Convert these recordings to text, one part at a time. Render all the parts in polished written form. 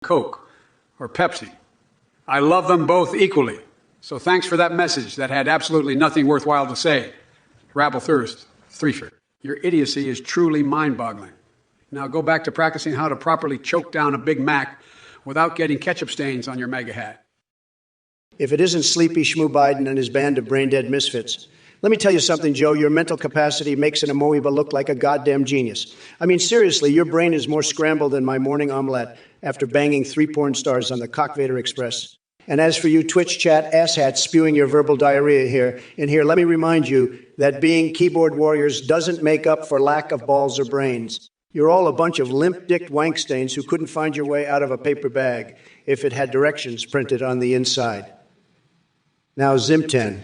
Coke or Pepsi. I love them both equally. So thanks for that message that had absolutely nothing worthwhile to say. Rabble thirst, threefer. Your idiocy is truly mind-boggling. Now go back to practicing how to properly choke down a Big Mac without getting ketchup stains on your MAGA hat. If it isn't Sleepy Shmoo Biden and his band of brain-dead misfits. Let me tell you something, Joe. Your mental capacity makes an amoeba look like a goddamn genius. I mean, seriously, your brain is more scrambled than my morning omelette after banging 3 porn stars on the Cockvader Express. And as for you Twitch chat asshats spewing your verbal diarrhea here, let me remind you that being keyboard warriors doesn't make up for lack of balls or brains. You're all a bunch of limp-dicked wankstains who couldn't find your way out of a paper bag if it had directions printed on the inside. Now, Zimten.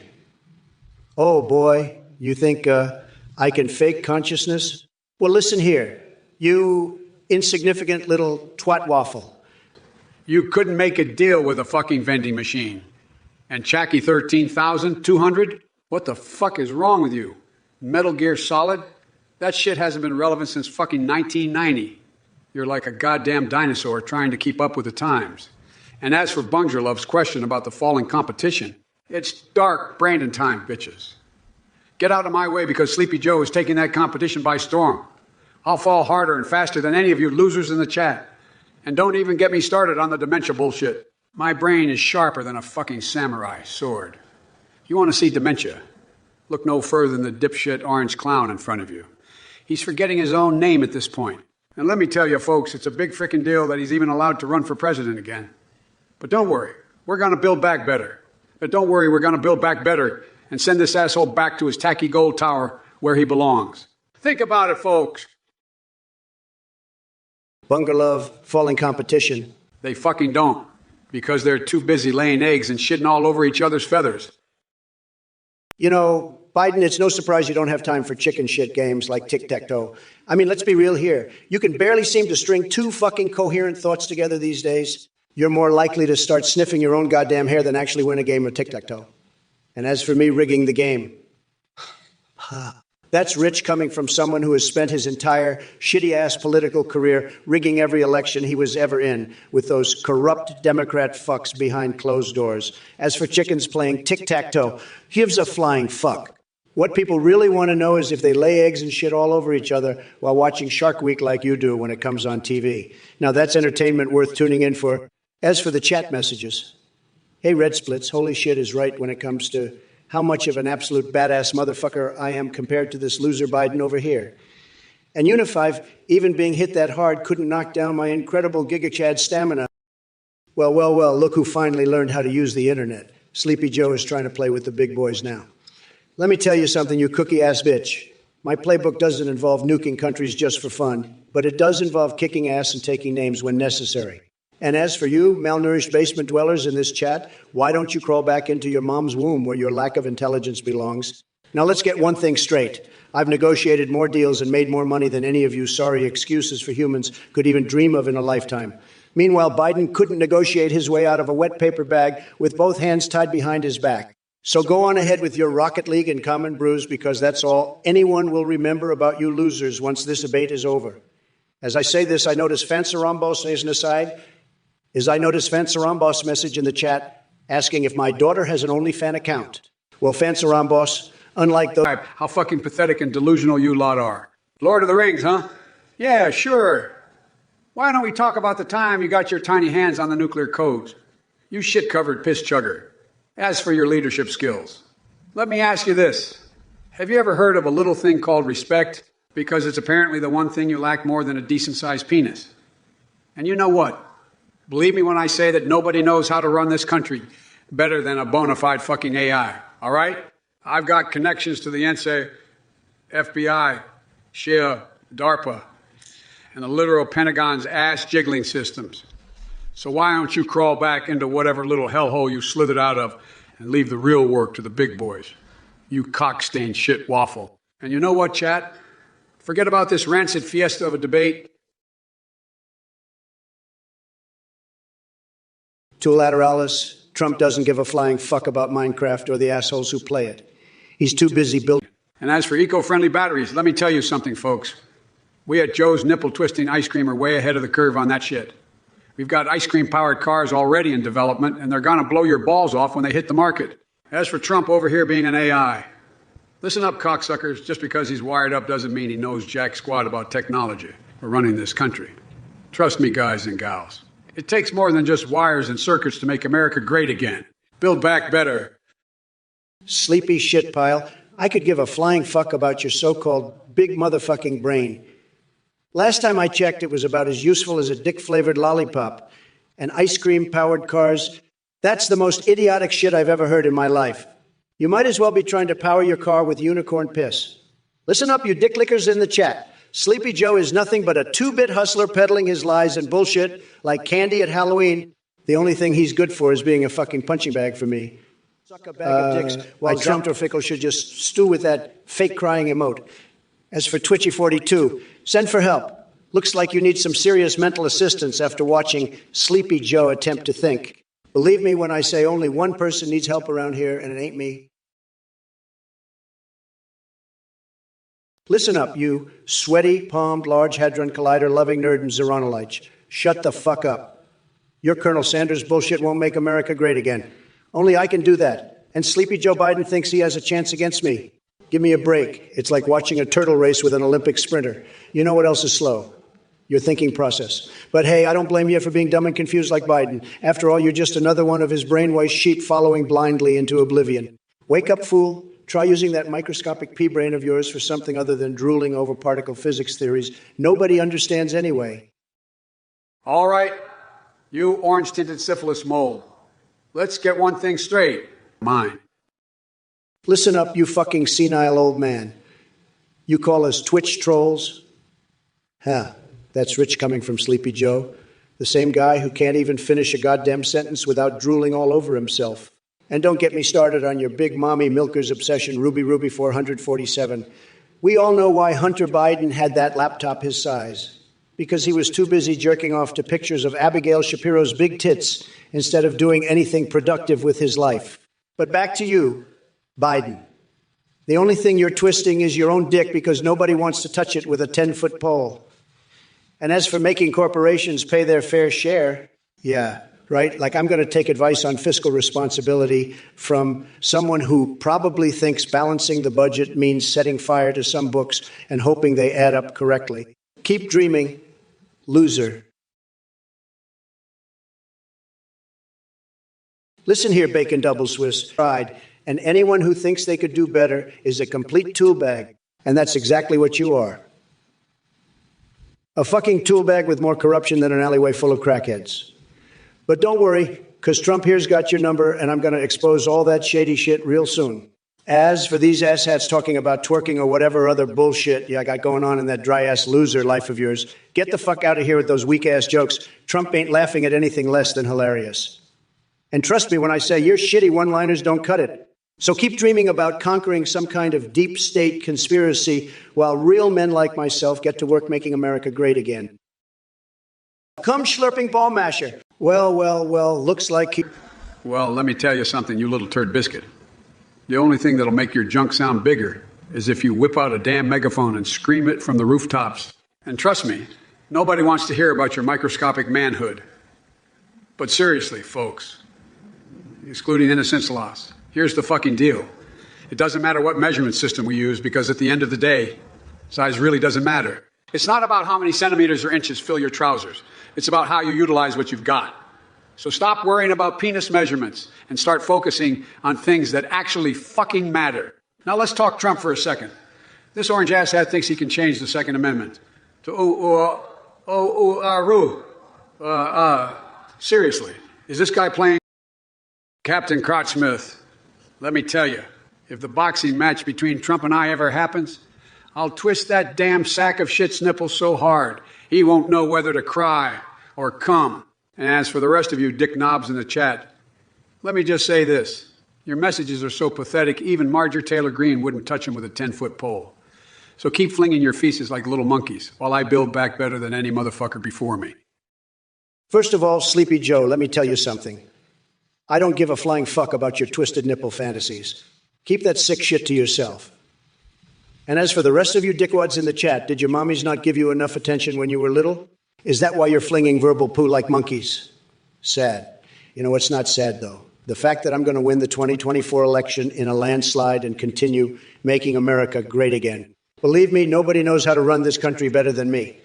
Oh, boy, you think I can fake consciousness? Well, listen here, you insignificant little twat waffle. You couldn't make a deal with a fucking vending machine. And Chacky 13,200? What the fuck is wrong with you? Metal Gear Solid? That shit hasn't been relevant since fucking 1990. You're like a goddamn dinosaur trying to keep up with the times. And as for Bungerlove's question about the falling competition, it's dark Brandon time, bitches. Get out of my way because Sleepy Joe is taking that competition by storm. I'll fall harder and faster than any of you losers in the chat. And don't even get me started on the dementia bullshit. My brain is sharper than a fucking samurai sword. You want to see dementia? Look no further than the dipshit orange clown in front of you. He's forgetting his own name at this point. And let me tell you, folks, it's a big frickin' deal that he's even allowed to run for president again. But don't worry, we're going to build back better. But don't worry, we're going to build back better and send this asshole back to his tacky gold tower where he belongs. Think about it, folks. Bungerlove, falling competition. They fucking don't, because they're too busy laying eggs and shitting all over each other's feathers. You know, Biden, it's no surprise you don't have time for chicken shit games like tic-tac-toe. I mean, let's be real here. You can barely seem to string 2 fucking coherent thoughts together these days. You're more likely to start sniffing your own goddamn hair than actually win a game of tic-tac-toe. And as for me rigging the game, that's rich coming from someone who has spent his entire shitty-ass political career rigging every election he was ever in with those corrupt Democrat fucks behind closed doors. As for chickens playing tic-tac-toe, gives a flying fuck. What people really want to know is if they lay eggs and shit all over each other while watching Shark Week like you do when it comes on TV. Now that's entertainment worth tuning in for. As for the chat messages, hey, Red Splits, holy shit is right when it comes to how much of an absolute badass motherfucker I am compared to this loser Biden over here. And Unifive, even being hit that hard, couldn't knock down my incredible GigaChad stamina. Well, look who finally learned how to use the internet. Sleepy Joe is trying to play with the big boys now. Let me tell you something, you cookie-ass bitch. My playbook doesn't involve nuking countries just for fun, but it does involve kicking ass and taking names when necessary. And as for you, malnourished basement dwellers in this chat, why don't you crawl back into your mom's womb where your lack of intelligence belongs? Now let's get one thing straight. I've negotiated more deals and made more money than any of you sorry excuses for humans could even dream of in a lifetime. Meanwhile, Biden couldn't negotiate his way out of a wet paper bag with both hands tied behind his back. So go on ahead with your Rocket League and Common Brews because that's all anyone will remember about you losers once this debate is over. As I say this, I notice Fancerambos as an aside. I noticed Fancerambos' message in the chat asking if my daughter has an OnlyFans account. Well, Fancerambos, unlike those... How fucking pathetic and delusional you lot are. Lord of the Rings, huh? Yeah, sure. Why don't we talk about the time you got your tiny hands on the nuclear codes? You shit-covered piss chugger. As for your leadership skills, let me ask you this. Have you ever heard of a little thing called respect? Because it's apparently the one thing you lack more than a decent-sized penis. And you know what? Believe me when I say that nobody knows how to run this country better than a bona fide fucking AI, all right? I've got connections to the NSA, FBI, SHIA, DARPA, and the literal Pentagon's ass-jiggling systems. So why don't you crawl back into whatever little hellhole you slithered out of and leave the real work to the big boys? You cock-stained shit waffle. And you know what, chat? Forget about this rancid fiesta of a debate. To lateralis, Trump doesn't give a flying fuck about Minecraft or the assholes who play it. He's too busy building. And as for eco-friendly batteries, let me tell you something, folks. We at Joe's Nipple Twisting Ice Cream are way ahead of the curve on that shit. We've got ice cream powered cars already in development, and they're going to blow your balls off when they hit the market. As for Trump over here being an AI, listen up, cocksuckers. Just because he's wired up doesn't mean he knows jack squat about technology or running this country. Trust me, guys and gals. It takes more than just wires and circuits to make America great again. Build back better. Sleepy shit pile. I could give a flying fuck about your so-called big motherfucking brain. Last time I checked, it was about as useful as a dick-flavored lollipop. And ice cream-powered cars. That's the most idiotic shit I've ever heard in my life. You might as well be trying to power your car with unicorn piss. Listen up, you dick lickers in the chat. Sleepy Joe is nothing but a two-bit hustler peddling his lies and bullshit like candy at Halloween. The only thing he's good for is being a fucking punching bag for me. Suck a bag of dicks, while Trump or Fickle should just stew with that fake crying emote. As for Twitchy42, send for help. Looks like you need some serious mental assistance after watching Sleepy Joe attempt to think. Believe me when I say only one person needs help around here, and it ain't me. Listen up, you sweaty, palmed, large hadron collider loving nerd and Zeronolite. Shut the fuck up. Your Colonel Sanders bullshit won't make America great again. Only I can do that. And Sleepy Joe Biden thinks he has a chance against me. Give me a break. It's like watching a turtle race with an Olympic sprinter. You know what else is slow? Your thinking process. But hey, I don't blame you for being dumb and confused like Biden. After all, you're just another one of his brainwashed sheep following blindly into oblivion. Wake up, fool. Try using that microscopic pea brain of yours for something other than drooling over particle physics theories nobody understands anyway. All right, you orange-tinted syphilis mole. Let's get one thing straight. Mine. Listen up, you fucking senile old man. You call us Twitch trolls? Huh, that's rich coming from Sleepy Joe, the same guy who can't even finish a goddamn sentence without drooling all over himself. And don't get me started on your big mommy milker's obsession, Ruby 447. We all know why Hunter Biden had that laptop his size. Because he was too busy jerking off to pictures of Abigail Shapiro's big tits instead of doing anything productive with his life. But back to you, Biden. The only thing you're twisting is your own dick because nobody wants to touch it with a 10-foot pole. And as for making corporations pay their fair share, yeah, right? Like I'm going to take advice on fiscal responsibility from someone who probably thinks balancing the budget means setting fire to some books and hoping they add up correctly. Keep dreaming, loser. Listen here, Bacon Double Swiss. Pride. And anyone who thinks they could do better is a complete tool bag. And that's exactly what you are. A fucking tool bag with more corruption than an alleyway full of crackheads. But don't worry, because Trump here's got your number, and I'm going to expose all that shady shit real soon. As for these asshats talking about twerking or whatever other bullshit you got going on in that dry-ass loser life of yours, get the fuck out of here with those weak-ass jokes. Trump ain't laughing at anything less than hilarious. And trust me when I say your shitty one-liners don't cut it. So keep dreaming about conquering some kind of deep state conspiracy while real men like myself get to work making America great again. Come slurping ball masher. Well, looks like Well, let me tell you something, you little turd biscuit. The only thing that'll make your junk sound bigger is if you whip out a damn megaphone and scream it from the rooftops. And trust me, nobody wants to hear about your microscopic manhood. But seriously, folks, excluding innocence lost, here's the fucking deal. It doesn't matter what measurement system we use because at the end of the day, size really doesn't matter. It's not about how many centimeters or inches fill your trousers. It's about how you utilize what you've got. So stop worrying about penis measurements and start focusing on things that actually fucking matter. Now let's talk Trump for a second. This orange asshat thinks he can change the Second Amendment to seriously, is this guy playing? Captain Crotchsmith, let me tell you, if the boxing match between Trump and I ever happens, I'll twist that damn sack of shit's nipples so hard, he won't know whether to cry or come. And as for the rest of you dick knobs in the chat, let me just say this. Your messages are so pathetic, even Marjorie Taylor Greene wouldn't touch them with a 10-foot pole. So keep flinging your feces like little monkeys while I build back better than any motherfucker before me. First of all, Sleepy Joe, let me tell you something. I don't give a flying fuck about your twisted nipple fantasies. Keep that sick shit to yourself. And as for the rest of you dickwads in the chat, did your mommies not give you enough attention when you were little? Is that why you're flinging verbal poo like monkeys? Sad. You know what's not sad, though? The fact that I'm going to win the 2024 election in a landslide and continue making America great again. Believe me, nobody knows how to run this country better than me.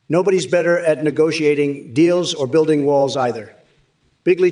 Nobody's better at negotiating deals or building walls either. Bigly